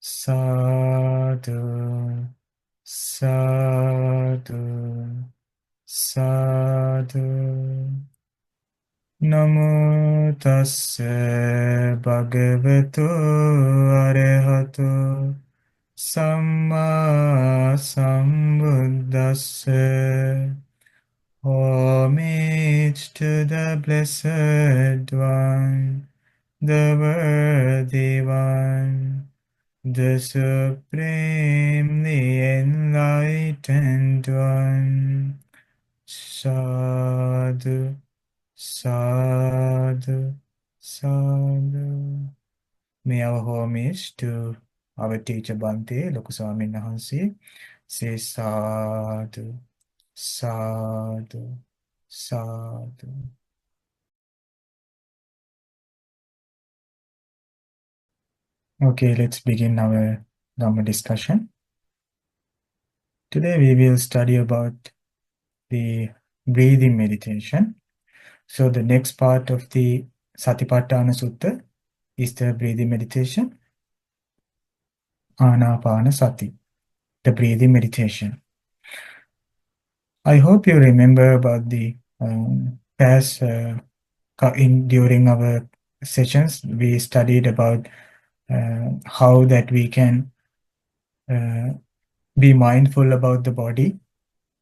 Sadhu, sadhu, sadhu. Namo tassa bhagavato arahato samma sambuddhassa. Homage to the Blessed One, the Worthy One, the Supremely Enlightened One. Sadhu, sadhu, sadhu. May our homage to our teacher Bhante, Lokuswamin Nahansi, say sadhu, sadhu, sadhu. Okay, let's begin our Dhamma discussion. Today we will study about the breathing meditation. So the next part of the Satipatthana Sutta is the breathing meditation, Anapanasati, the breathing meditation. I hope you remember about the past during our sessions we studied about how that we can be mindful about the body,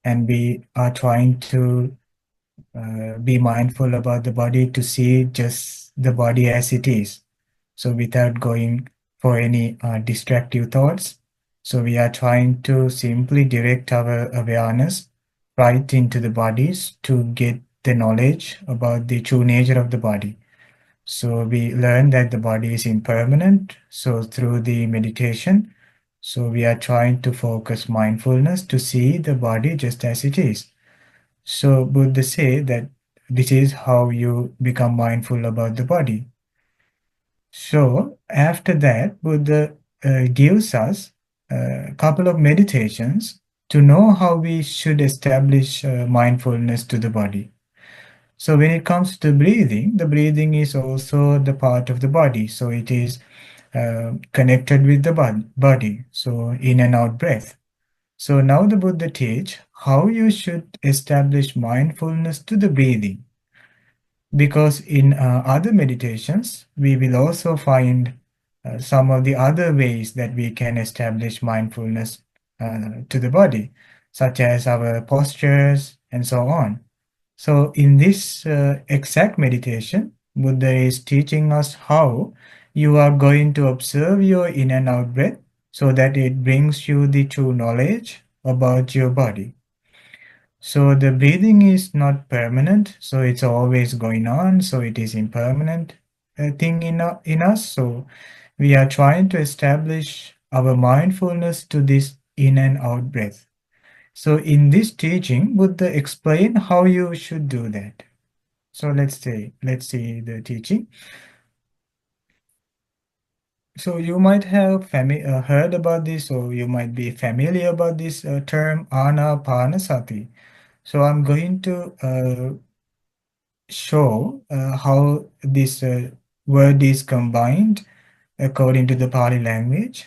and we are trying to be mindful about the body to see just the body as it is, so without going for any distractive thoughts. So we are trying to simply direct our awareness right into the bodies to get the knowledge about the true nature of the body. So we learn that the body is impermanent. So through the meditation, so we are trying to focus mindfulness to see the body just as it is. So Buddha say that this is how you become mindful about the body. So after that, Buddha gives us a couple of meditations to know how we should establish mindfulness to the body. So when it comes to breathing, the breathing is also the part of the body. So it is connected with the body. So in and out breath. So now the Buddha teach how you should establish mindfulness to the breathing. Because in other meditations, we will also find some of the other ways that we can establish mindfulness to the body, such as our postures and so on. So in this exact meditation, Buddha is teaching us how you are going to observe your in and out breath so that it brings you the true knowledge about your body. So the breathing is not permanent, so it's always going on, so it is impermanent thing in us. So we are trying to establish our mindfulness to this in and out breath. So in this teaching, Buddha explain how you should do that. So let's see the teaching. So you might have heard about this, or you might be familiar about this term Anapanasati. So I'm going to show how this word is combined according to the Pali language.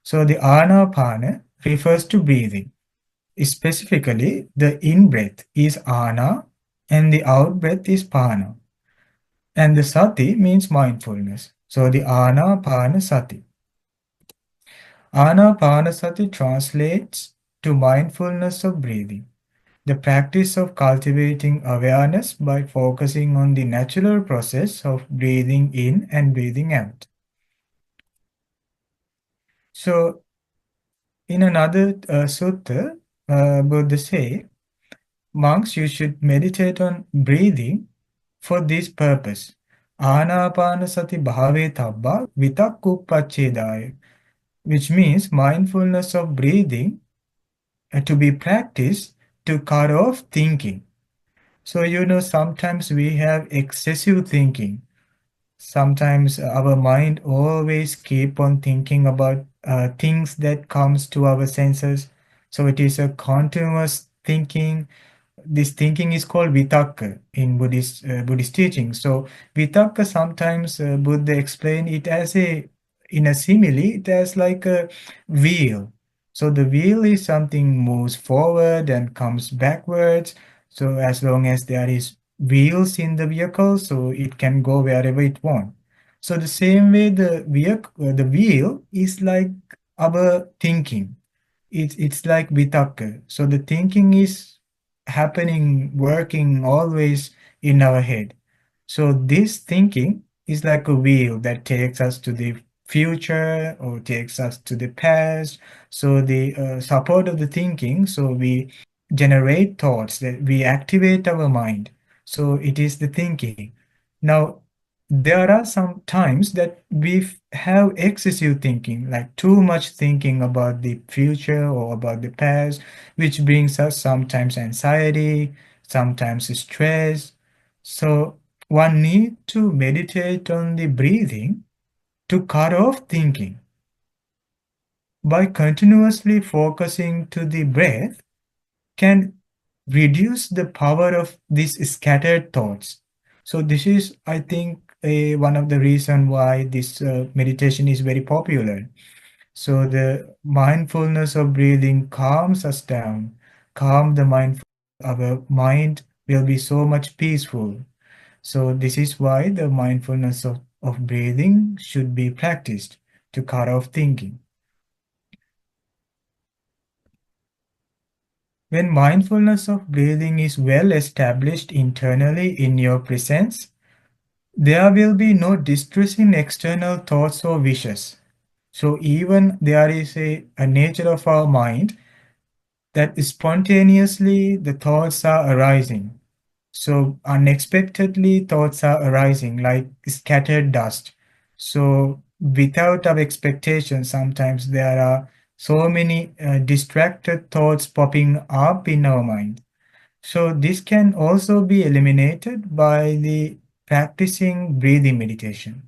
So the Anapana refers to breathing. Specifically, the in-breath is Ana and the out-breath is Pana. And the Sati means mindfulness. So the Anapanasati. Anapanasati translates to mindfulness of breathing, the practice of cultivating awareness by focusing on the natural process of breathing in and breathing out. So, in another sutta, Buddha say, monks, you should meditate on breathing for this purpose. Anapanasati bhave tabba vitakkuppachedaya, which means mindfulness of breathing to be practiced to cut off thinking. So, sometimes we have excessive thinking. Sometimes our mind always keep on thinking about things that comes to our senses. So it is a continuous thinking. This thinking is called vitakka in Buddhist teaching. So vitakka sometimes Buddha explain it as a in a simile, there's like a wheel. So the wheel is something moves forward and comes backwards. So as long as there is wheels in the vehicle, so it can go wherever it wants. So the same way the wheel is like our thinking. It's like vitakka. So the thinking is happening, working always in our head. So this thinking is like a wheel that takes us to the future or takes us to the past. So the support of the thinking, so we generate thoughts that we activate our mind. So it is the thinking. Now, there are some times that we have excessive thinking, like too much thinking about the future or about the past, which brings us sometimes anxiety, sometimes stress. So one need to meditate on the breathing to cut off thinking. By continuously focusing to the breath can reduce the power of these scattered thoughts. So this is, I think, one of the reason why this meditation is very popular. So the mindfulness of breathing calms us down, calm the mind. Our mind will be so much peaceful. So this is why the mindfulness of breathing should be practiced to cut off thinking. When mindfulness of breathing is well established internally in your presence, there will be no distressing external thoughts or wishes. So even there is a nature of our mind that spontaneously the thoughts are arising. So unexpectedly thoughts are arising like scattered dust. So without our expectation, sometimes there are so many distracted thoughts popping up in our mind. So this can also be eliminated by the practicing breathing meditation,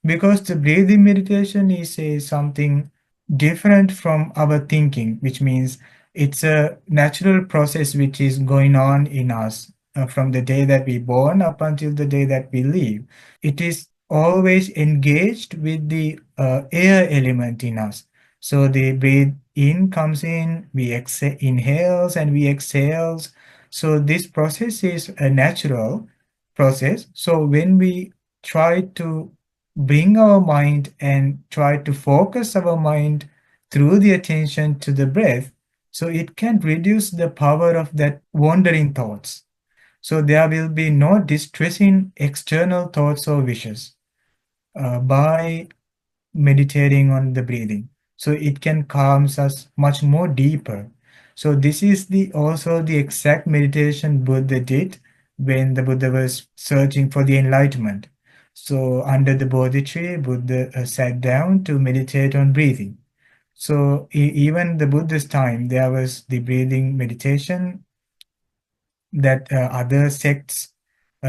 because the breathing meditation is something different from our thinking, which means it's a natural process which is going on in us from the day that we born up until the day that we leave. It is always engaged with the air element in us. So the breathe in comes in, we exhale, inhales and we exhales. So this process is a natural process. So when we try to bring our mind and try to focus our mind through the attention to the breath, so it can reduce the power of that wandering thoughts. So there will be no distressing external thoughts or wishes by meditating on the breathing. So it can calms us much more deeper. So this is the also the exact meditation Buddha did when the Buddha was searching for the enlightenment. So under the Bodhi tree, Buddha sat down to meditate on breathing. So even the Buddha's time, there was the breathing meditation that other sects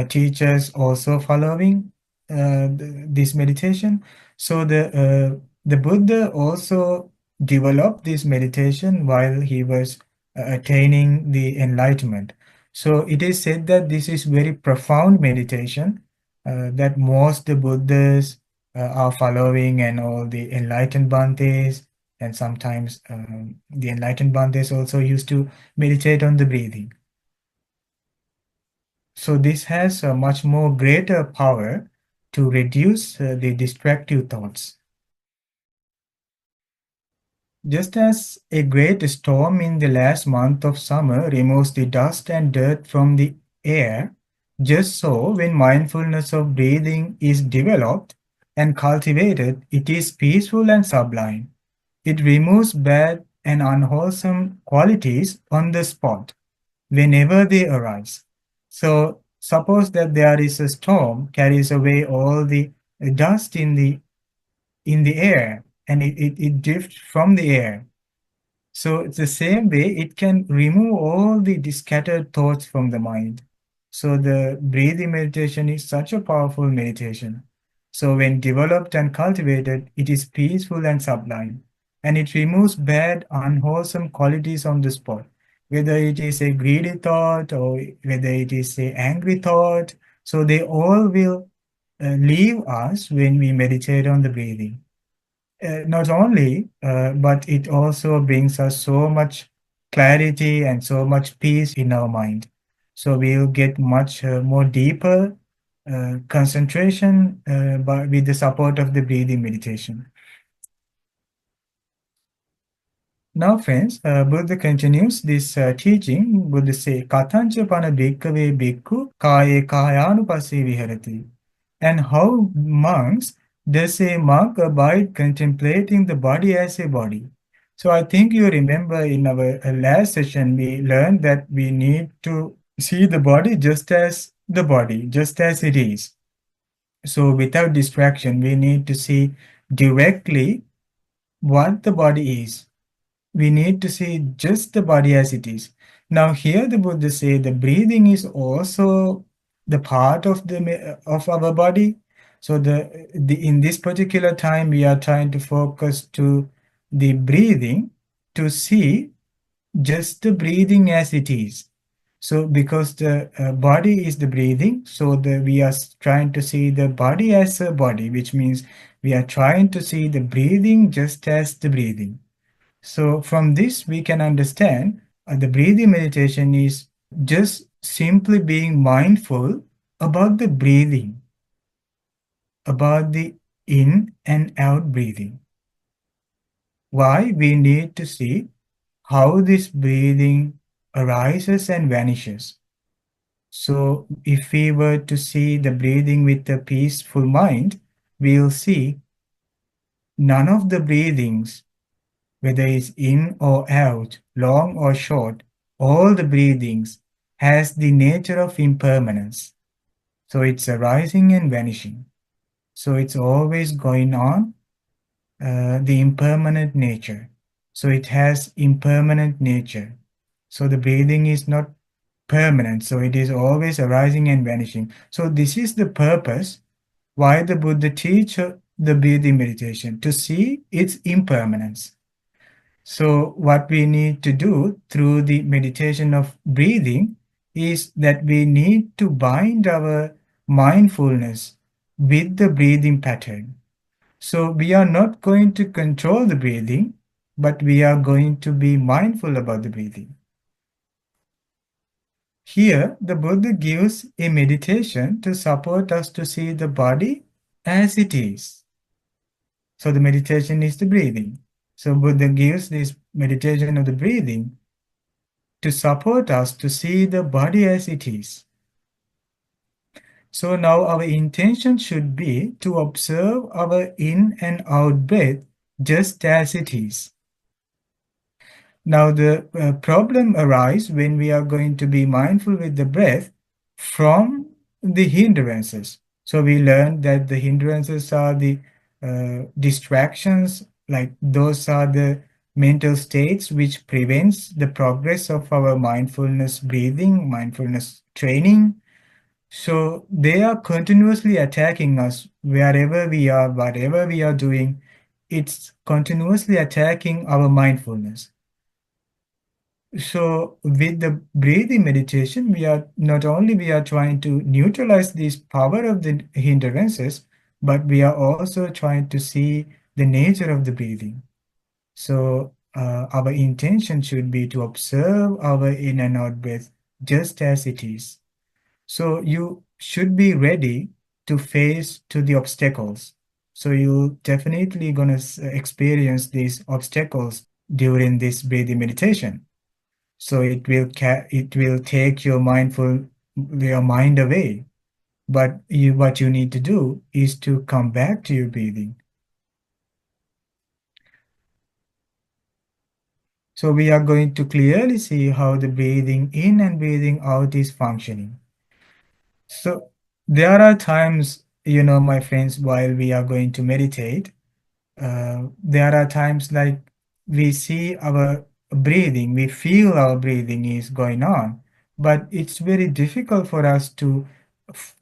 teachers also following this meditation. So the Buddha also developed this meditation while he was attaining the enlightenment. So it is said that this is very profound meditation that most the Buddhas are following, and all the enlightened Bhantes, and sometimes the enlightened Bhantes also used to meditate on the breathing. So this has a much more greater power to reduce the distractive thoughts. Just as a great storm in the last month of summer removes the dust and dirt from the air, just so when mindfulness of breathing is developed and cultivated, it is peaceful and sublime. It removes bad and unwholesome qualities on the spot whenever they arise. So suppose that there is a storm carries away all the dust in the air, and it drifts from the air. So it's the same way it can remove all the scattered thoughts from the mind. So the breathing meditation is such a powerful meditation. So when developed and cultivated, it is peaceful and sublime, and it removes bad, unwholesome qualities on the spot. Whether it is a greedy thought or whether it is a angry thought, so they all will leave us when we meditate on the breathing. not only, but it also brings us so much clarity and so much peace in our mind. So we'll get much more deeper concentration with the support of the breathing meditation. Now, friends, Buddha continues this teaching. Buddha say, "Katancha pana bhikkhave bhikkhu kaye kayanupassi viharati." And how monks does a monk abide contemplating the body as a body? So I think you remember in our last session we learned that we need to see the body just as the body, just as it is. So without distraction, we need to see directly what the body is. We need to see just the body as it is. Now here the Buddha say the breathing is also the part of the of our body. So the in this particular time we are trying to focus to the breathing to see just the breathing as it is. So because the body is the breathing, so we are trying to see the body as a body, which means we are trying to see the breathing just as the breathing. So from this, we can understand the breathing meditation is just simply being mindful about the breathing, about the in and out breathing. Why? We need to see how this breathing arises and vanishes. So if we were to see the breathing with a peaceful mind, we'll see none of the breathings, whether it's in or out, long or short, all the breathings has the nature of impermanence. So it's arising and vanishing. So it's always going on, the impermanent nature. So it has impermanent nature. So the breathing is not permanent. So it is always arising and vanishing. So this is the purpose why the Buddha teach the breathing meditation, to see its impermanence. So what we need to do through the meditation of breathing is that we need to bind our mindfulness with the breathing pattern. So we are not going to control the breathing, but we are going to be mindful about the breathing. Here, the Buddha gives a meditation to support us to see the body as it is. So the meditation is the breathing. So Buddha gives this meditation of the breathing to support us to see the body as it is. So now our intention should be to observe our in and out breath just as it is. Now the problem arises when we are going to be mindful with the breath from the hindrances. So we learned that the hindrances are the distractions, like those are the mental states which prevents the progress of our mindfulness breathing, mindfulness training. So they are continuously attacking us wherever we are, whatever we are doing, it's continuously attacking our mindfulness. So with the breathing meditation, we are not only we are trying to neutralize this power of the hindrances, but we are also trying to see the nature of the breathing. So our intention should be to observe our in and out breath just as it is. So you should be ready to face to the obstacles. So you definitely gonna experience these obstacles during this breathing meditation. So it will take your mind away. But what you need to do is to come back to your breathing. So we are going to clearly see how the breathing in and breathing out is functioning. So there are times, my friends, while we are going to meditate, there are times like we see our breathing, we feel our breathing is going on, but it's very difficult for us to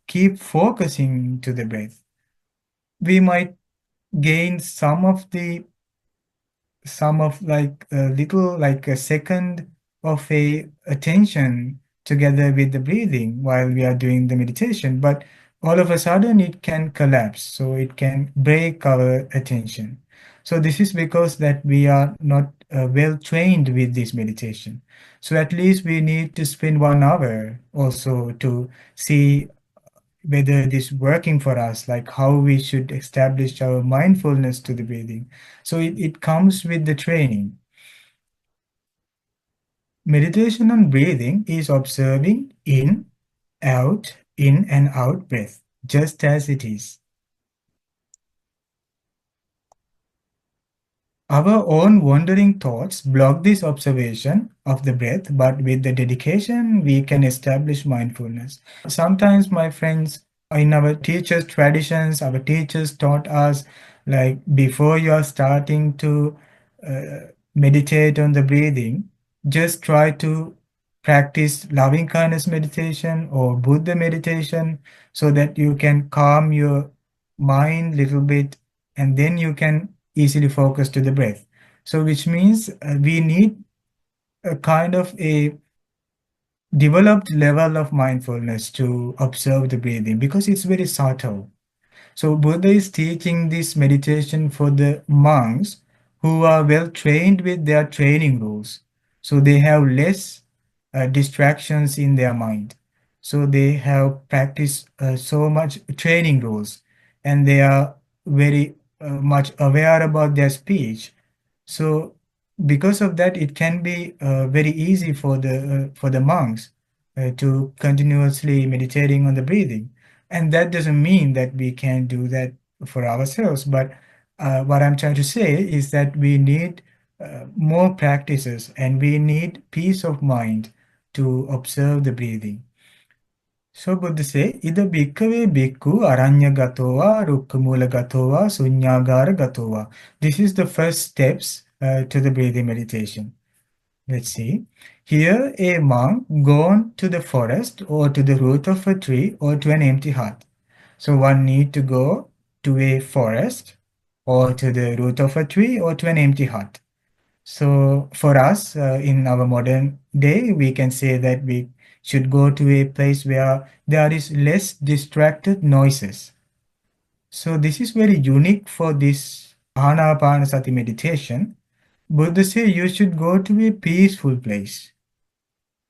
keep focusing to the breath. We might gain some of like a little like a second of a attention together with the breathing while we are doing the meditation, but all of a sudden it can collapse, so it can break our attention. So this is because that we are not well trained with this meditation. So at least we need to spend 1 hour also to see whether it is working for us, like how we should establish our mindfulness to the breathing. So it comes with the training. Meditation on breathing is observing in and out breath, just as it is. Our own wandering thoughts block this observation of the breath, but with the dedication, we can establish mindfulness. Sometimes, my friends, in our teachers' traditions, our teachers taught us like before you are starting to uh, meditate on the breathing, just try to practice loving kindness meditation or Buddha meditation so that you can calm your mind little bit and then you can easily focus to the breath. So which means we need a kind of a developed level of mindfulness to observe the breathing because it's very subtle. So Buddha is teaching this meditation for the monks who are well trained with their training rules. So they have less distractions in their mind. So they have practiced so much training rules and they are very much aware about their speech. So because of that, it can be very easy for the monks to continuously meditating on the breathing. And that doesn't mean that we can do that for ourselves. But what I'm trying to say is that we need more practices and we need peace of mind to observe the breathing. So Buddha say, Ida bhikkhave bhikkhu aranya gatova, rukkhamula gatova, sunyagara gatova. This is the first steps to the breathing meditation. Let's see. Here, a monk gone to the forest or to the root of a tree or to an empty hut. So one need to go to a forest or to the root of a tree or to an empty hut. So for us, in our modern day, we can say that we should go to a place where there is less distracted noises. So this is very unique for this Anapanasati meditation. Buddha say you should go to a peaceful place.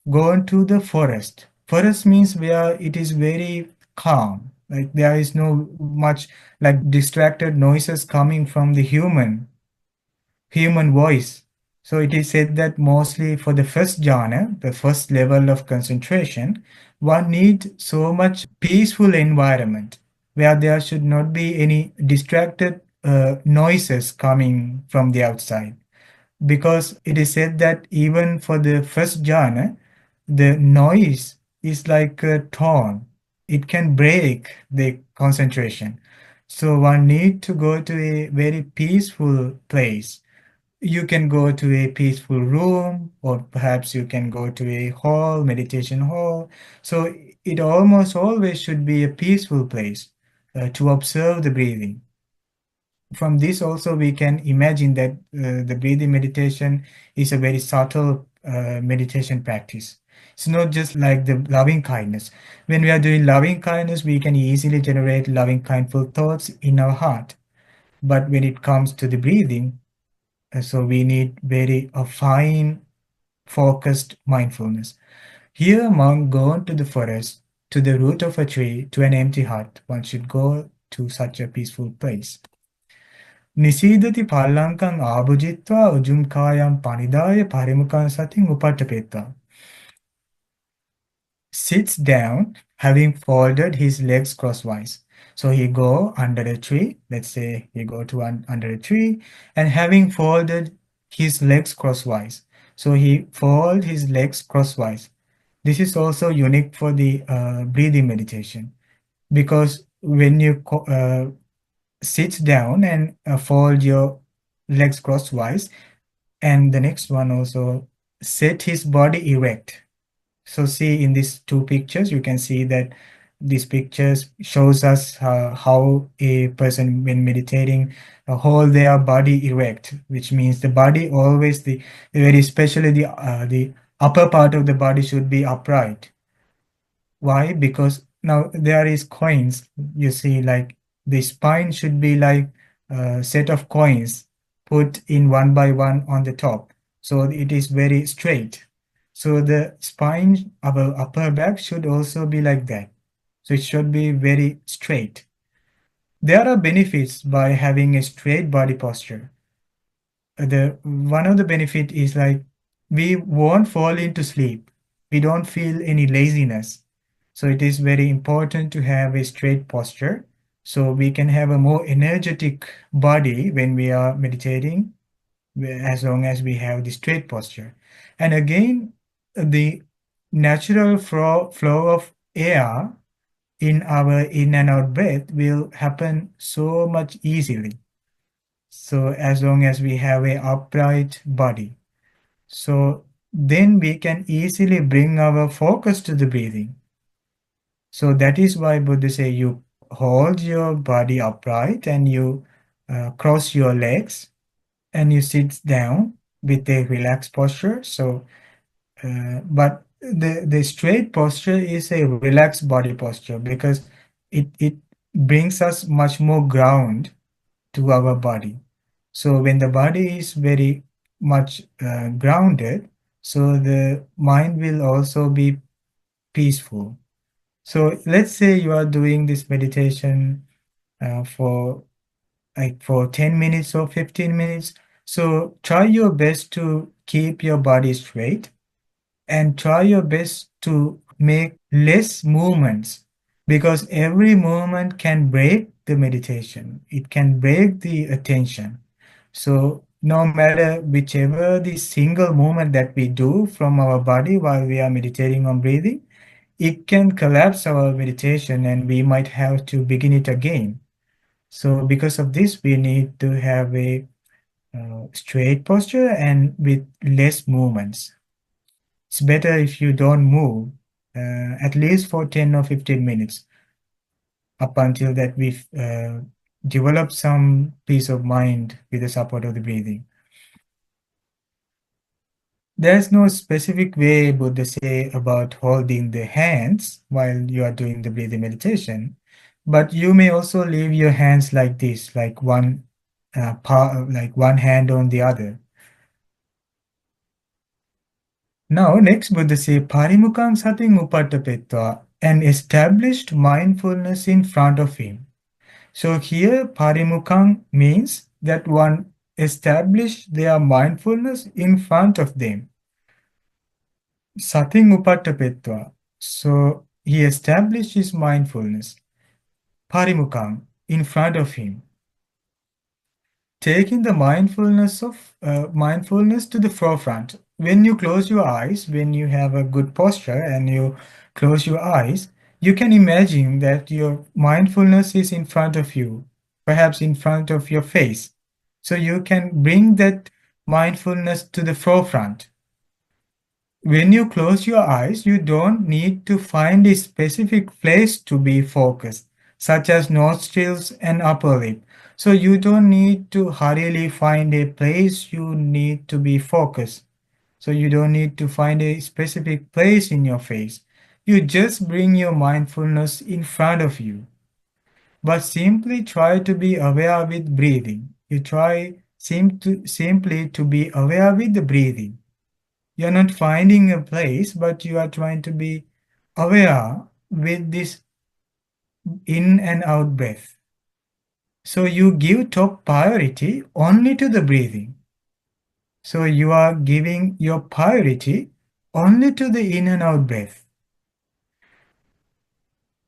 Go into the forest. Forest means where it is very calm. Like there is no much like distracted noises coming from the human voice. So it is said that mostly for the first jhana, the first level of concentration, one needs so much peaceful environment where there should not be any distracted noises coming from the outside. Because it is said that even for the first jhana, the noise is like a thorn. It can break the concentration. So one need to go to a very peaceful place. You can go to a peaceful room, or perhaps you can go to a hall, meditation hall. So it almost always should be a peaceful place to observe the breathing. From this also we can imagine that the breathing meditation is a very subtle meditation practice. It's not just like the loving kindness. When we are doing loving kindness, we can easily generate loving kindful thoughts in our heart. But when it comes to the breathing, so we need very fine, focused mindfulness. Here, monk gone to the forest, to the root of a tree, to an empty hut. One should go to such a peaceful place. නිසීදති පල්ලංකං ආභුජිත්වා උජුම් කායම් පනිදාය පරිමුඛං සතින් උපට්ඨපෙත්වා. Sits down, having folded his legs crosswise. So he go under a tree. Let's say he go to under a tree, and having folded his legs crosswise. So he fold his legs crosswise. This is also unique for the breathing meditation because when you sit down and fold your legs crosswise, and the next one also set his body erect. So see in these two pictures, you can see that these pictures shows us how a person when meditating hold their body erect, which means the body always the very especially the upper part of the body should be upright. Why? Because now there is coins. You see, like the spine should be like a set of coins. put in one by one on the top. So it is very straight. So the spine, our upper back should also be like that. So it should be very straight. There are benefits by having a straight body posture. The one of the benefit is like we won't fall into sleep. We don't feel any laziness. So it is very important to have a straight posture so we can have a more energetic body when we are meditating as long as we have the straight posture. And again, the natural flow of air in our in and out breath will happen so much easily. So as long as we have a upright body. So then we can easily bring our focus to the breathing. So that is why Buddha say you hold your body upright and you cross your legs and you sit down with a relaxed posture. So, but the straight posture is a relaxed body posture because it brings us much more ground to our body. So when the body is very much grounded, so the mind will also be peaceful. So let's say you are doing this meditation for like for 10 minutes or 15 minutes. So try your best to keep your body straight and try your best to make less movements because every movement can break the meditation. It can break the attention. So no matter whichever the single movement that we do from our body while we are meditating on breathing, it can collapse our meditation and we might have to begin it again. So because of this, we need to have a straight posture and with less movements. It's better if you don't move at least for 10 or 15 minutes up until that we've developed some peace of mind with the support of the breathing. There's no specific way Buddha say about holding the hands while you are doing the breathing meditation, but you may also leave your hands like this, like like one hand on the other. Now, next Buddha say, Parimukang sating upattapetva, and established mindfulness in front of him. So here, Parimukang means that one established their mindfulness in front of them. Sating upattapetva. So he established his mindfulness. Parimukang, in front of him. Taking the mindfulness to the forefront. When you close your eyes, when you have a good posture and you close your eyes, you can imagine that your mindfulness is in front of you, perhaps in front of your face. So you can bring that mindfulness to the forefront. When you close your eyes, you don't need to find a specific place to be focused, such as nostrils and upper lip. So you don't need to hurriedly find a place you need to be focused. So you don't need to find a specific place in your face. You just bring your mindfulness in front of you. But simply try to be aware with breathing. You try simply to be aware with the breathing. You're not finding a place, but you are trying to be aware with this in and out breath. So you give top priority only to the breathing. So you are giving your priority only to the in and out breath.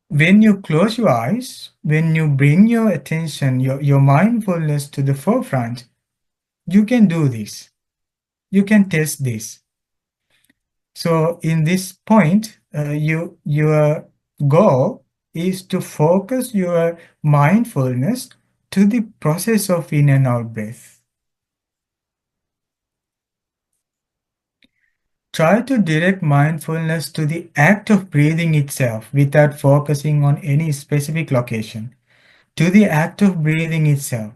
When you close your eyes, when you bring your attention, your mindfulness to the forefront, you can do this. You can test this. So in this point, your goal is to focus your mindfulness to the process of in and out breath. Try to direct mindfulness to the act of breathing itself without focusing on any specific location, to the act of breathing itself.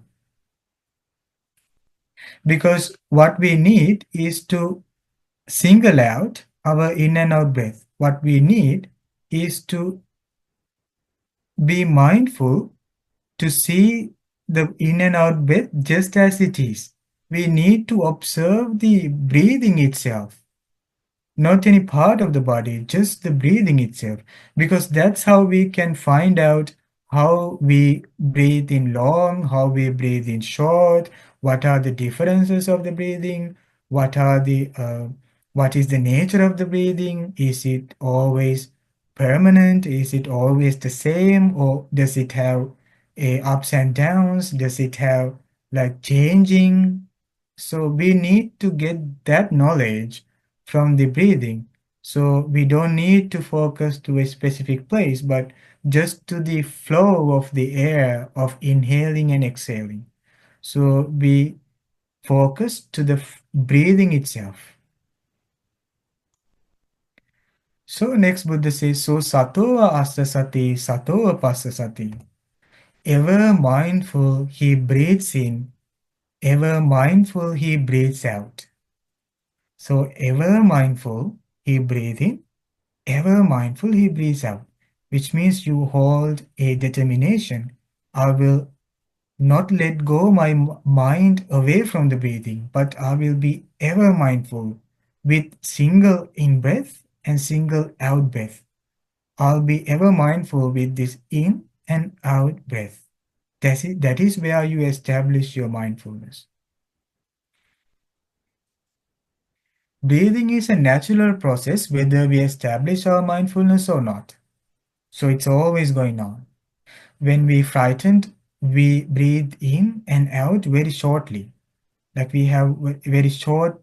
Because what we need is to single out our in and out breath. What we need is to be mindful to see the in and out breath just as it is. We need to observe the breathing itself, not any part of the body, just the breathing itself, because that's how we can find out how we breathe in long, how we breathe in short, what are the differences of the breathing, what is the nature of the breathing, is it always permanent, is it always the same, or does it have ups and downs, does it have like changing? So we need to get that knowledge from the breathing. So we don't need to focus to a specific place, but just to the flow of the air of inhaling and exhaling. So we focus to the breathing itself. So next Buddha says, so satoa asasati, satoa pasasati. Ever mindful he breathes in, ever mindful he breathes out. So ever mindful he breathes in, ever mindful he breathes out, which means you hold a determination. I will not let go my mind away from the breathing, but I will be ever mindful with single in breath and single out breath. I'll be ever mindful with this in and out breath. That is where you establish your mindfulness. Breathing is a natural process whether we establish our mindfulness or not. So it's always going on. When we frightened, we breathe in and out very shortly. Like we have very short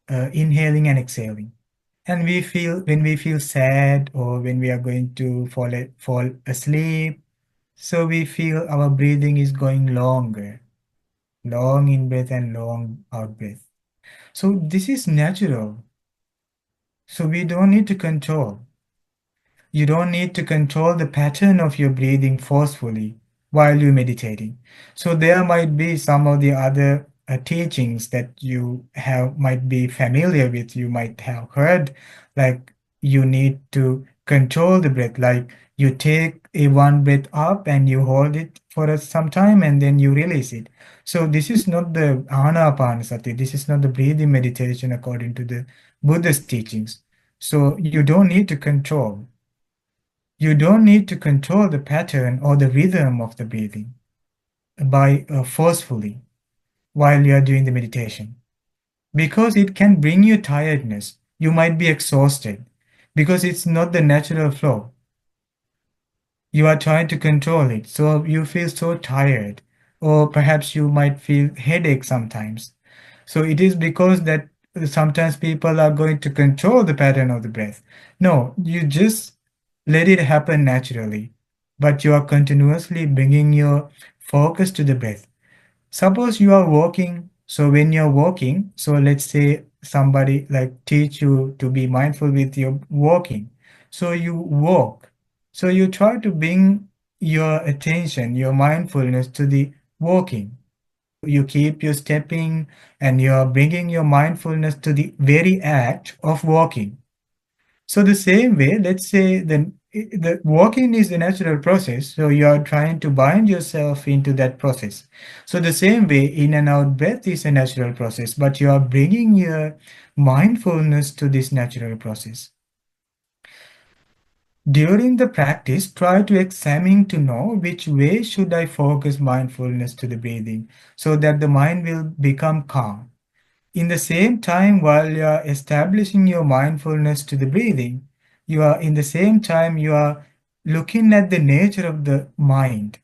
inhaling and exhaling. And when we feel sad or when we are going to fall asleep, so we feel our breathing is going longer, long in breath and long out breath. So this is natural. So we don't need to control. You don't need to control the pattern of your breathing forcefully while you're meditating. So there might be some of the other teachings that you have might be familiar with. You might have heard, like you need to control the breath, like you take a one breath up and you hold it for some time and then you release it. So this is not the anapanasati. This is not the breathing meditation according to the Buddhist teachings. So you don't need to control. You don't need to control the pattern or the rhythm of the breathing by forcefully while you are doing the meditation because it can bring you tiredness. You might be exhausted because it's not the natural flow. You are trying to control it, so you feel so tired, or perhaps you might feel headache sometimes. So it is because that sometimes people are going to control the pattern of the breath. No, you just let it happen naturally, but you are continuously bringing your focus to the breath. Suppose you are walking, so when you're walking, so let's say somebody like teach you to be mindful with your walking. So you walk. So you try to bring your attention, your mindfulness to the walking. You keep your stepping and you're bringing your mindfulness to the very act of walking. So the same way, let's say the walking is the natural process. So you are trying to bind yourself into that process. So the same way, in and out breath is a natural process, but you are bringing your mindfulness to this natural process. During the practice, try to examine to know which way should I focus mindfulness to the breathing so that the mind will become calm. In the same time, while you are establishing your mindfulness to the breathing, you are in the same time you are looking at the nature of the mind.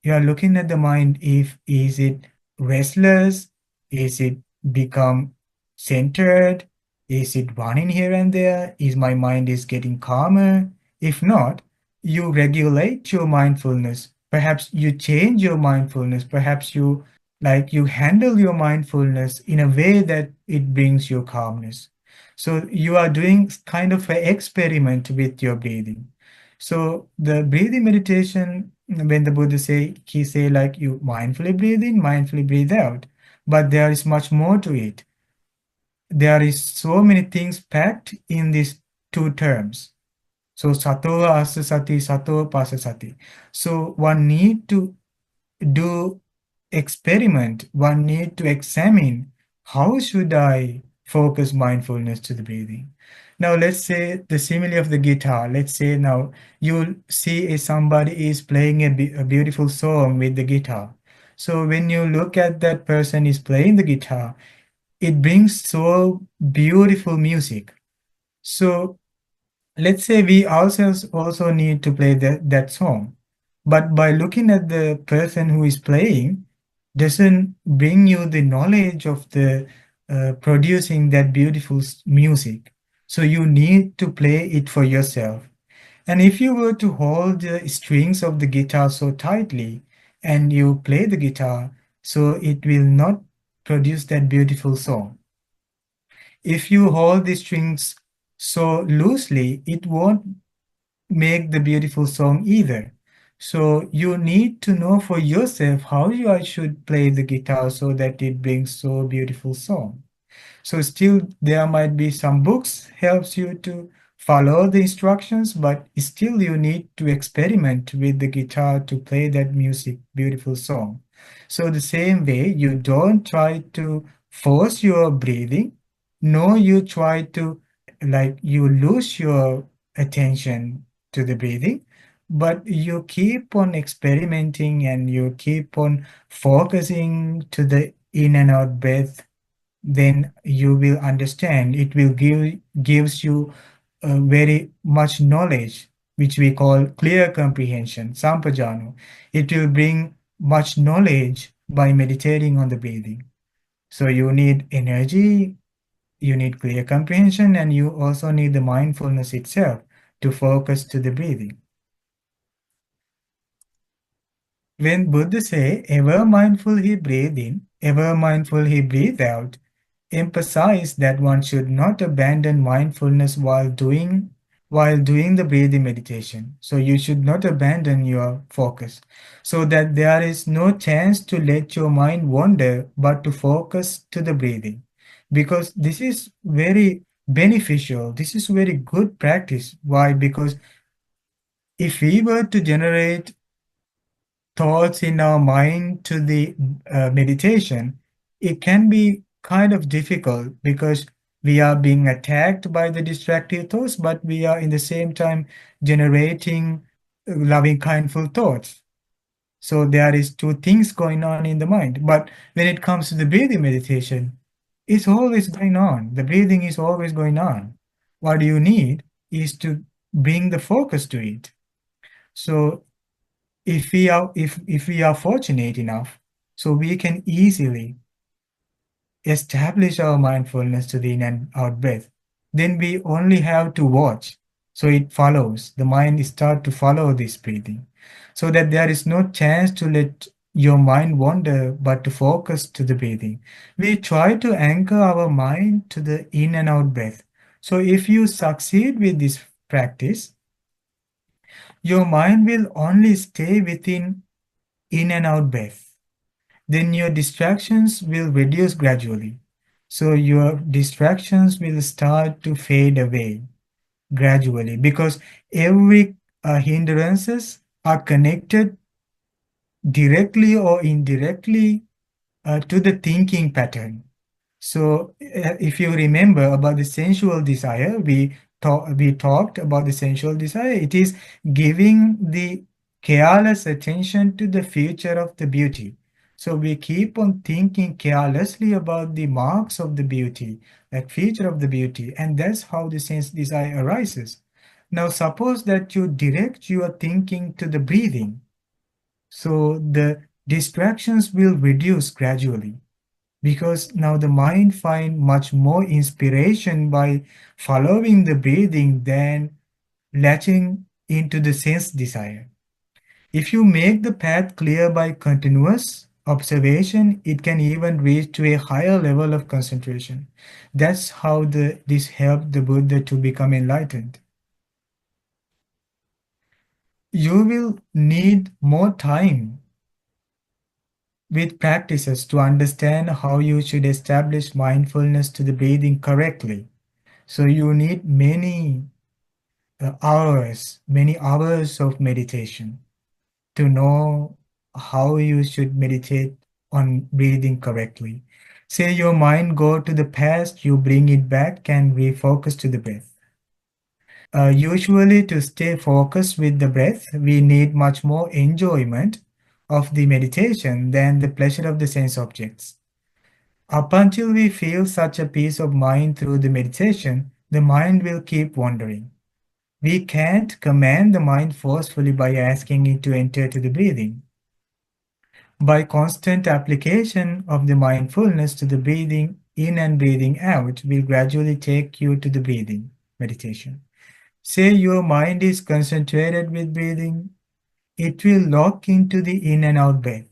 You are looking at the mind if is it restless, is it become centered, is it running here and there, is my mind is getting calmer. If not, you regulate your mindfulness. Perhaps you change your mindfulness. Perhaps you handle your mindfulness in a way that it brings you calmness. So you are doing kind of an experiment with your breathing. So the breathing meditation, when the Buddha he say like you mindfully breathe in, mindfully breathe out. But there is much more to it. There is so many things packed in these two terms. So sato asasati, sato pasasati. So one need to do experiment, one need to examine how should I focus mindfulness to the breathing. Now let's say the simile of the guitar. Let's say now you'll see somebody is playing a beautiful song with the guitar. So when you look at that person is playing the guitar, it brings so beautiful music. So let's say we ourselves also need to play that song. But by looking at the person who is playing, doesn't bring you the knowledge of the producing that beautiful music. So you need to play it for yourself. And if you were to hold the strings of the guitar so tightly and you play the guitar, so it will not produce that beautiful song. If you hold the strings so loosely, it won't make the beautiful song either. So you need to know for yourself how I should play the guitar so that it brings so beautiful song. So still there might be some books helps you to follow the instructions, but still you need to experiment with the guitar to play that music, beautiful song. So the same way, you don't try to force your breathing, no, you try to like you lose your attention to the breathing, but you keep on experimenting and you keep on focusing to the in and out breath, then you will understand it will gives you very much knowledge, which we call clear comprehension, sampajano. It will bring much knowledge by meditating on the breathing. So you need energy, you need clear comprehension, and you also need the mindfulness itself to focus to the breathing. When Buddha say, ever mindful he breathe in, ever mindful he breathe out, emphasize that one should not abandon mindfulness while doing the breathing meditation. So you should not abandon your focus, so that there is no chance to let your mind wander, but to focus to the breathing. Because this is very beneficial. This is very good practice. Why? Because if we were to generate thoughts in our mind to the meditation, it can be kind of difficult because we are being attacked by the distractive thoughts, but we are in the same time generating loving, kindful thoughts. So there is two things going on in the mind. But when it comes to the breathing meditation, it's always going on. The breathing is always going on. What you need is to bring the focus to it. So if we are fortunate enough, so we can easily establish our mindfulness to the in and out breath, then we only have to watch. So it follows, the mind start to follow this breathing, so that there is no chance to let your mind wander, but to focus to the breathing. We try to anchor our mind to the in and out breath. So if you succeed with this practice, your mind will only stay within in and out breath. Then your distractions will reduce gradually. So your distractions will start to fade away gradually, because every hindrances are connected directly or indirectly to the thinking pattern. So if you remember about the sensual desire, we talked about the sensual desire. It is giving the careless attention to the future of the beauty. So we keep on thinking carelessly about the marks of the beauty, that feature of the beauty, and that's how the sense desire arises. Now suppose that you direct your thinking to the breathing, so the distractions will reduce gradually, because now the mind find much more inspiration by following the breathing than latching into the sense desire. If you make the path clear by continuous observation, it can even reach to a higher level of concentration. That's how this helped the Buddha to become enlightened. You will need more time with practices to understand how you should establish mindfulness to the breathing correctly. So you need many hours of meditation to know how you should meditate on breathing correctly. Say your mind go to the past, you bring it back and refocus to the breath. Usually, to stay focused with the breath, we need much more enjoyment of the meditation than the pleasure of the sense objects. Up until we feel such a peace of mind through the meditation, the mind will keep wandering. We can't command the mind forcefully by asking it to enter to the breathing. By constant application of the mindfulness to the breathing in and breathing out will gradually take you to the breathing meditation. Say your mind is concentrated with breathing, it will lock into the in and out breath.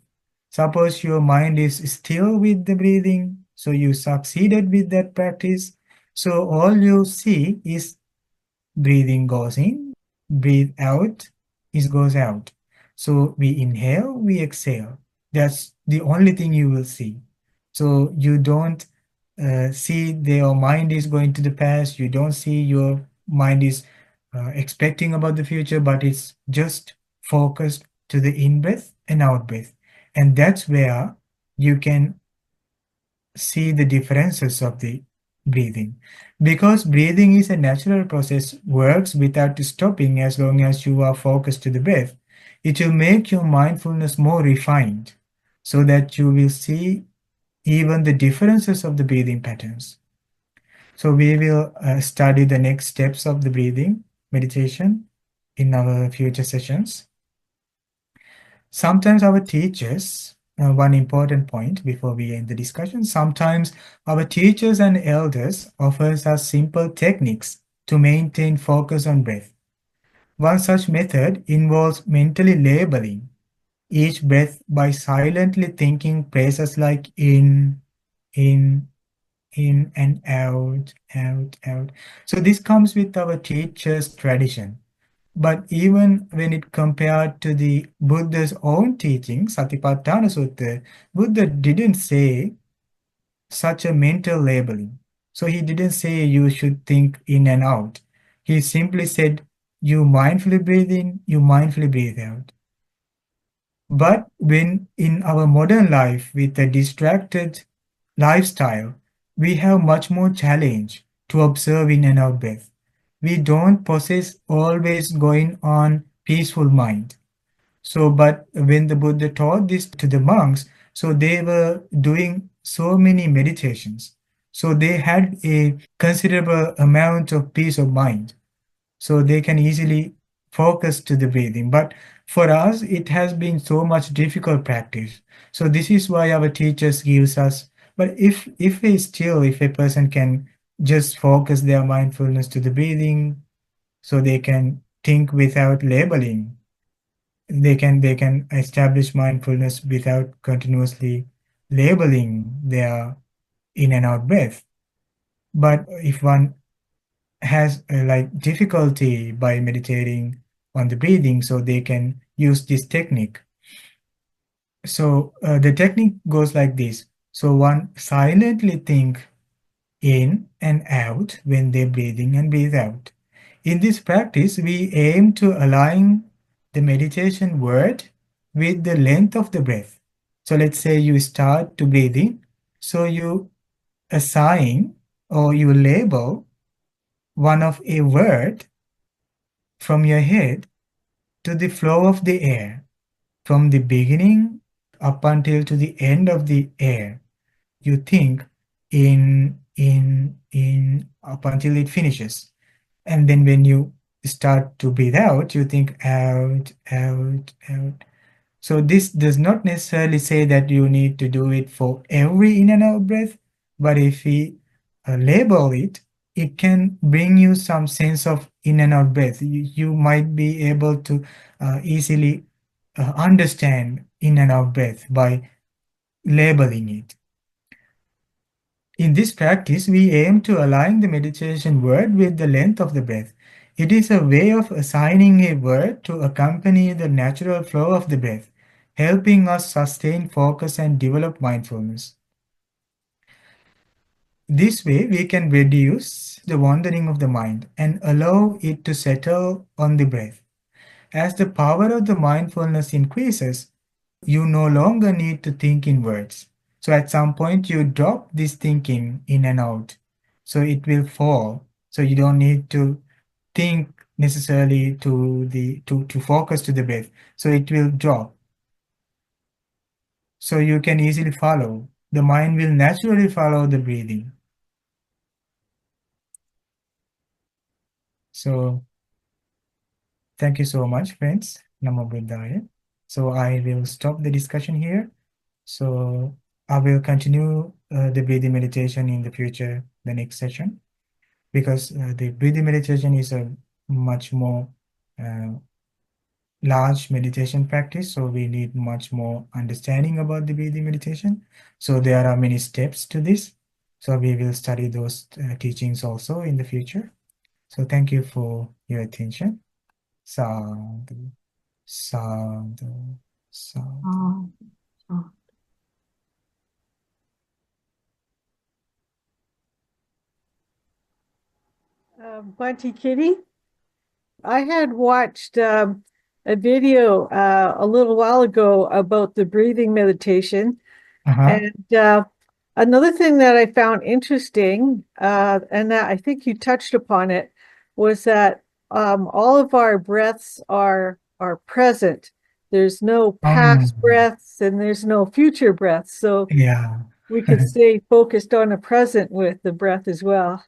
Suppose your mind is still with the breathing, so you succeeded with that practice. So all you see is breathing goes in, breathe out, it goes out. So we inhale, we exhale. That's the only thing you will see. So you don't see your mind is going to the past. You don't see your mind is expecting about the future, but it's just focused to the in breath and out breath. And that's where you can see the differences of the breathing. Because breathing is a natural process, works without stopping as long as you are focused to the breath. It will make your mindfulness more refined so that you will see even the differences of the breathing patterns. So we will study the next steps of the breathing meditation in our future sessions. Sometimes our teachers, one important point before we end the discussion, sometimes our teachers and elders offers us simple techniques to maintain focus on breath. One such method involves mentally labeling each breath by silently thinking phrases like in, in and out, out, out. So this comes with our teacher's tradition. But even when it compared to the Buddha's own teaching, Satipatthana Sutta, Buddha didn't say such a mental labeling. So he didn't say you should think in and out. He simply said, you mindfully breathe in, you mindfully breathe out. But when in our modern life with a distracted lifestyle, we have much more challenge to observe in and out breath. We don't possess always going on peaceful mind. So, but when the Buddha taught this to the monks, so they were doing so many meditations. So they had a considerable amount of peace of mind. So they can easily focus to the breathing. But for us, it has been so much difficult practice. So this is why our teachers gives us. But if a person can just focus their mindfulness to the breathing, so they can think without labeling. They can establish mindfulness without continuously labeling their in and out breath. But if one has like difficulty by meditating on the breathing, so they can use this technique. So the technique goes like this. So one silently think in and out when they're breathing and breathe out. In this practice, we aim to align the meditation word with the length of the breath. So let's say you start to breathe in, so you assign or you label one of a word from your head to the flow of the air, from the beginning up until to the end of the air. You think in, up until it finishes. And then when you start to breathe out, you think out, out, out. So this does not necessarily say that you need to do it for every in and out breath, but if we label it, it can bring you some sense of in and out breath. You might be able to easily understand in and out breath by labeling it. In this practice, we aim to align the meditation word with the length of the breath. It is a way of assigning a word to accompany the natural flow of the breath, helping us sustain focus and develop mindfulness. This way, we can reduce the wandering of the mind and allow it to settle on the breath. As the power of the mindfulness increases, you no longer need to think in words. So at some point you drop this thinking in and out. So it will fall. So you don't need to think necessarily to focus to the breath. So it will drop. So you can easily follow. The mind will naturally follow the breathing. So thank you so much, friends. Namo Buddhaya. So I will stop the discussion here. So I will continue the breathing meditation in the future, the next session, because the breathing meditation is a much more uh, large meditation practice. So we need much more understanding about the breathing meditation. So there are many steps to this. So we will study those teachings also in the future. So thank you for your attention. Sadhu, sadhu, sadhu. Oh, oh. Bunty Kitty, I had watched a video a little while ago about the breathing meditation. Uh-huh. And another thing that I found interesting, and that I think you touched upon it, was that all of our breaths are present. There's no past breaths and there's no future breaths. So Yeah. we could stay focused on the present with the breath as well.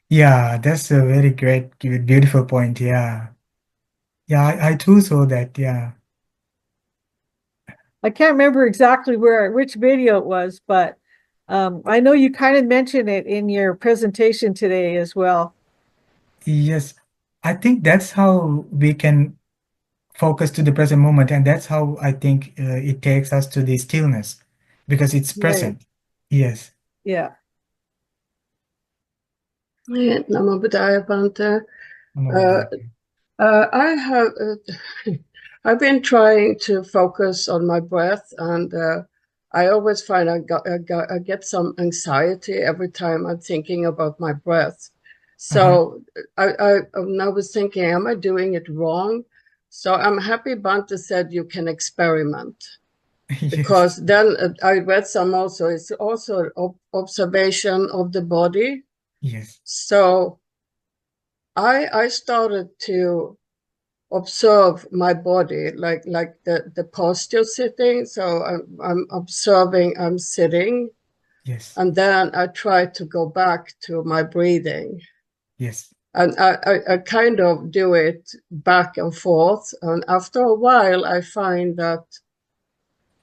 Yeah, that's a very great, beautiful point. Yeah. Yeah, I too saw that. Yeah. I can't remember exactly which video it was, but I know you kind of mentioned it in your presentation today as well. Yes. I think that's how we can focus to the present moment. And that's how I think it takes us to the stillness because it's Right. present. Yes. Yeah. Namo Buddhaya Bhante. I have I've been trying to focus on my breath, and I always find I get some anxiety every time I'm thinking about my breath. So I was thinking, am I doing it wrong? So I'm happy Bhante said you can experiment, because Yes. then I read some also. It's also observation of the body. Yes. So I started to observe my body, like the posture sitting. So I'm observing, I'm sitting, Yes. and then I try to go back to my breathing. Yes. And I kind of do it back and forth. And after a while, I find that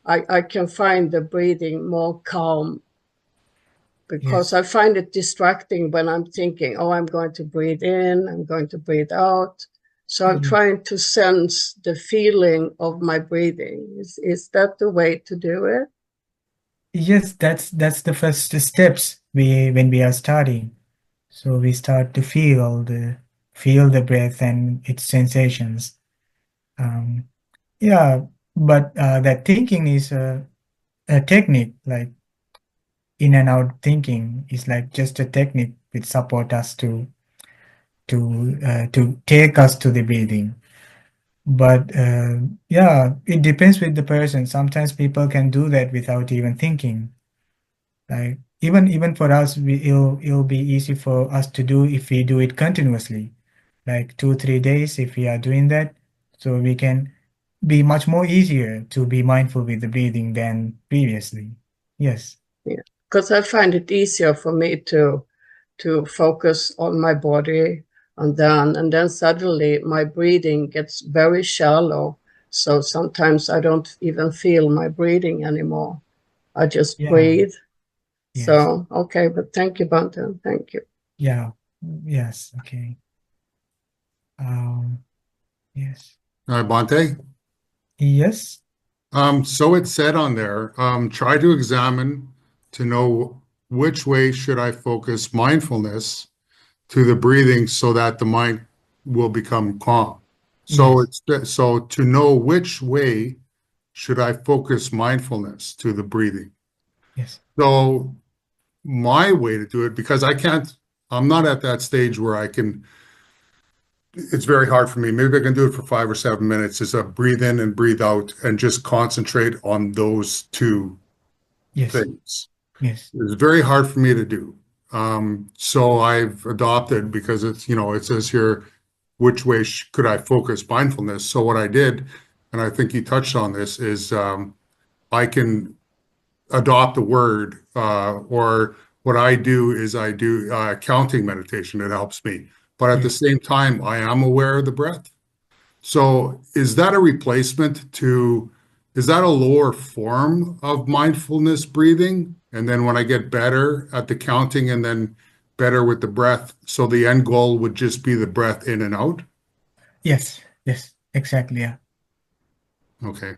I can find the breathing more calm, because Yes. I find it distracting when I'm thinking, oh, I'm going to breathe in, I'm going to breathe out. So I'm trying to sense the feeling of my breathing. Is that the way to do it? Yes, that's the first steps when we are starting. So we start to feel the breath and its sensations. Um, yeah, but that thinking is a technique, like in and out thinking is like just a technique which support us to take us to the breathing. But yeah, it depends with the person. Sometimes people can do that without even thinking. Like even for us, it'll be easy for us to do if we do it continuously, like 2 3 days if we are doing that. So we can be much more easier to be mindful with the breathing than previously. Yes. Yeah, because I find it easier for me to focus on my body, and then suddenly my breathing gets very shallow. So sometimes I don't even feel my breathing anymore. I just Yeah. breathe. Yes. So, okay, but thank you, Bante. Thank you. Yeah. Yes. Okay. Yes. Bhante? Yes. So it said on there, try to examine to know which way should I focus mindfulness to the breathing so that the mind will become calm. So Yes. so to know which way should I focus mindfulness to the breathing. Yes. So my way to do it, because I'm not at that stage where I can it's very hard for me. Maybe I can do it for 5 or 7 minutes. Is a breathe in and breathe out and just concentrate on those two Yes, things. yes, It's very hard for me to do. So I've adopted, because it's, it says here, which way could I focus mindfulness? So what I did, and I think you touched on this, is I can adopt a word, or what I do is I do counting meditation. It helps me. But at the same time, I am aware of the breath. So is that a replacement to, is that a lower form of mindfulness breathing? And then when I get better at the counting and then better with the breath, so the end goal would just be the breath in and out? yes, yes, exactly. Yeah. Okay.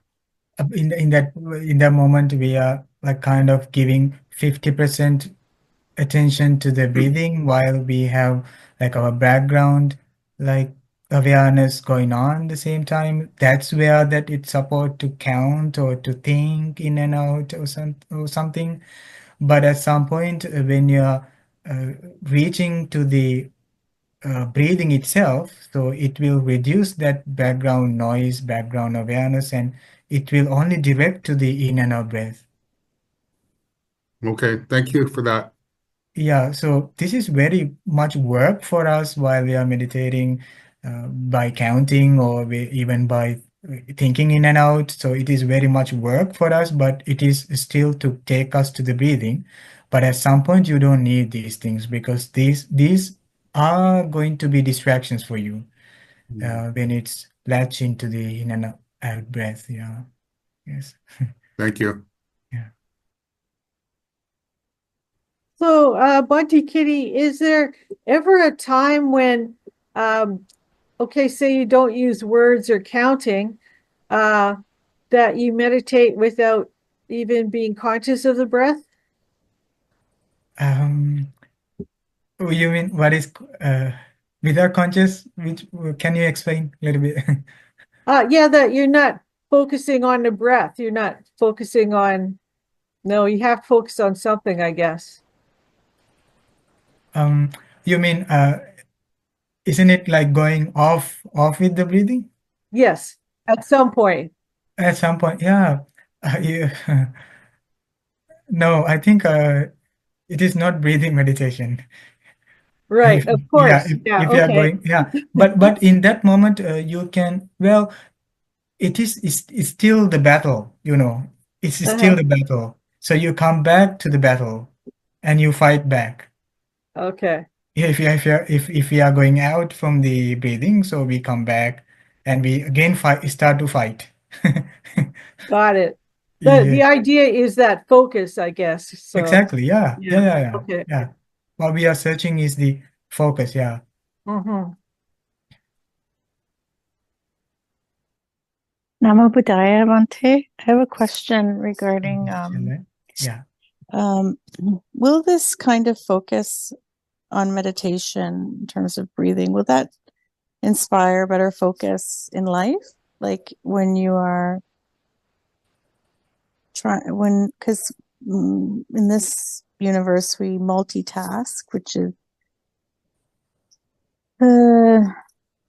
In that moment, we are like kind of giving 50% attention to the breathing while we have like our background like awareness going on the same time. That's where that it's support to count or to think in and out or something. But at some point when you're reaching to the breathing itself, so it will reduce that background noise, background awareness, and it will only direct to the in and out breath. Okay. Thank you for that. Yeah, so this is very much work for us while we are meditating by counting or even by thinking in and out. So it is very much work for us, but it is still to take us to the breathing. But at some point, you don't need these things because these are going to be distractions for you when it's latch into the in and out breath. Yeah, yes. Thank you. Yeah. So, Bunty Kitty, is there ever a time when, okay, say you don't use words or counting, that you meditate without even being conscious of the breath? Oh, you mean what is without conscious? Which can you explain a little bit? Yeah, that you're not focusing on the breath. You're not focusing on, no, you have to focus on something, I guess. You mean isn't it like going off with the breathing Yes, at some point. at some point? Yeah. No, I think it is not breathing meditation. Right, of Yeah, course. Yeah, if you are okay. going, yeah, but in that moment you can, well, it's still the battle, it's still the battle. So you come back to the battle and you fight back. Okay. If we are going out from the breathing, so we come back and we again start to fight. Got it. Yeah, The idea is that focus, I guess. So, exactly. Yeah. okay. Yeah. What we are searching is the focus. Yeah. Mm-hmm. Namo Buddhaya, Bhante. I have a question regarding Yeah. will this kind of focus on meditation in terms of breathing, will that inspire better focus in life? Like when you are because in this universe we multitask,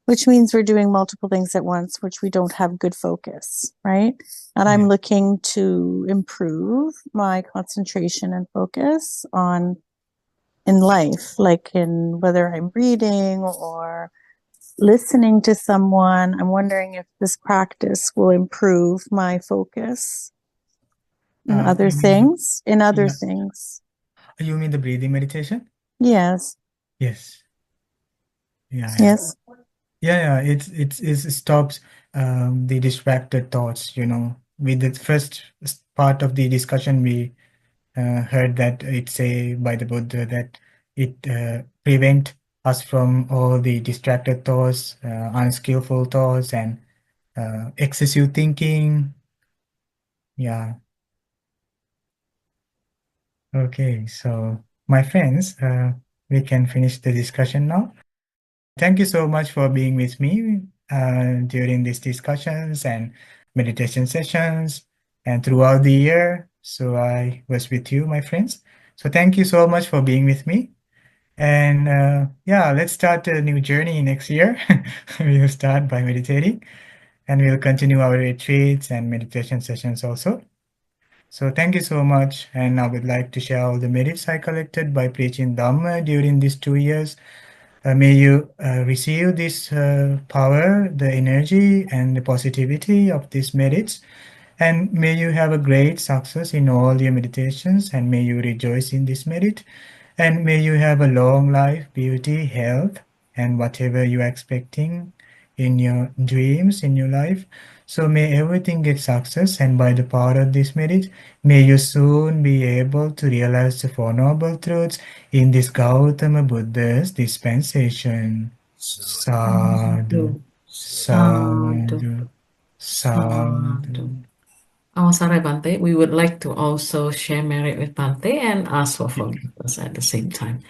which means we're doing multiple things at once, which we don't have good focus, right? And I'm looking to improve my concentration and focus in life, like in whether I'm reading or listening to someone. I'm wondering if this practice will improve my focus in other things. You mean the breathing meditation? Yes. Yes. Yeah. Yes. Yeah. It stops the distracted thoughts. With the first part of the discussion, we heard that it's by the Buddha that it prevent us from all the distracted thoughts, unskillful thoughts, and excessive thinking. Yeah. Okay, so my friends, we can finish the discussion now. Thank you so much for being with me during these discussions and meditation sessions and throughout the year. So I was with you, my friends. So thank you so much for being with me. And yeah, let's start a new journey next year. We'll start by meditating, and we'll continue our retreats and meditation sessions also. So thank you so much. And I would like to share all the merits I collected by preaching Dhamma during these 2 years. May you receive this power, the energy, and the positivity of these merits. And may you have a great success in all your meditations, and may you rejoice in this merit. And may you have a long life, beauty, health, and whatever you are expecting in your dreams, in your life. So may everything get success, and by the power of this merit, may you soon be able to realize the Four Noble Truths in this Gautama Buddha's dispensation. Sadhu, sadhu, sadhu. Sorry, Bante. We would like to also share merit with Bante and ask for forgiveness at the same time.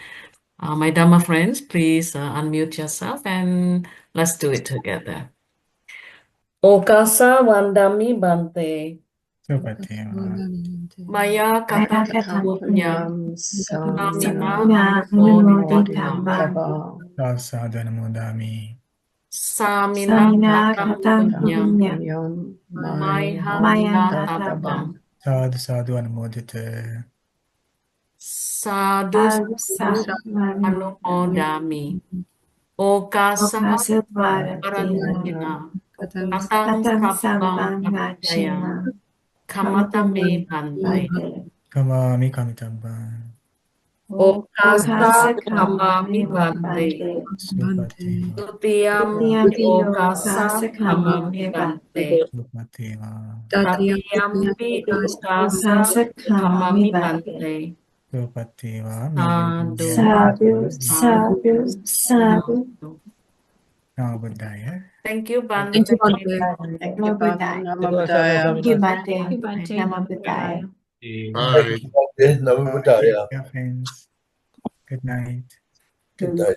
My Dhamma friends, please unmute yourself and let's do it together. Okasa Wandami Bante. Supateva. Maya Kata Punya. Samina Sadhanamodami. Samina Kata Punya. Maya Tatabam. Sadhu sadhu anumodita. Sadhu Anumodami. Okasa Paradina. Katang Sabang Gacchaya. Kamata me Bante. Kamami kamitabba. Okasa Kamami Bante. Supateva. Tutiyam Okasa Kamami Bante. Supateva. Tatiyampi Okasa Kamami Bante. Supateva. Sadhu. Namo Buddhaya. Thank you, Bante. Thank you, Bante. Namo Buddhaya. Namo Buddhaya. Thank you, Bante. Namo Buddhaya. Bye. Namo Buddhaya. Yeah, friends. Good night. Good night.